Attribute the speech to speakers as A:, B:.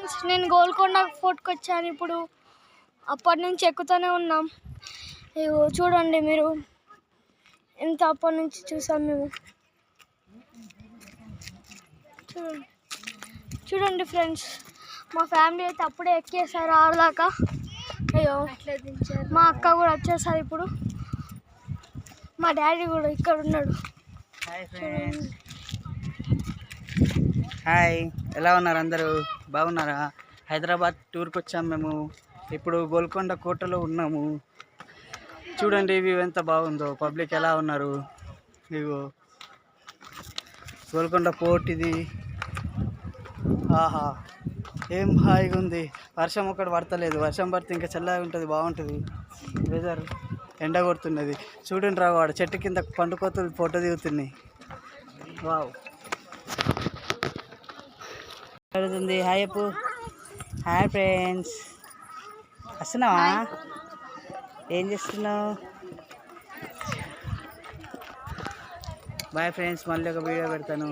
A: Friends, నేను గోల్కొండ ఫోర్ట్కి వచ్చాను ఇప్పుడు. అప్పటి నుంచి ఎక్కుతూనే ఉన్నాం. ఇగో చూడండి మీరు, ఎంత అప్పటి నుంచి చూసాం మేము. చూడండి ఫ్రెండ్స్, మా ఫ్యామిలీ అయితే అప్పుడే ఎక్కేసారు ఆడదాకా. అయ్యో, మా అక్క కూడా వచ్చేసారు ఇప్పుడు. మా డాడీ కూడా ఇక్కడ ఉన్నాడు.
B: హాయ్, ఎలా ఉన్నారు అందరూ? బాగున్నారా? హైదరాబాద్ టూర్కి వచ్చాము మేము. ఇప్పుడు గోల్కొండ కోటలో ఉన్నాము. చూడండి వ్యూ ఎంత బాగుందో, పబ్లిక్ ఎలా ఉన్నారు. ఇగో గోల్కొండ ఫోర్ట్ ఇది. ఆహా, ఏం హాయిగా ఉంది. వర్షం ఒకటి పడతలేదు. వర్షం పడితే ఇంకా చల్లగా ఉంటుంది, బాగుంటుంది వెదర్. ఎండ కొడుతున్నది. చూడండి రా, వాడు చెట్టు కింద పండుకోతుంది, ఫోటో దిగుతున్నాయి. వావ్, జరుగుతుంది. హాయ్ అప్పు. హాయ్ ఫ్రెండ్స్, వస్తున్నావా? ఏం చేస్తున్నావు? బాయ్ ఫ్రెండ్స్, మళ్ళీ ఒక వీడియో పెడతాను.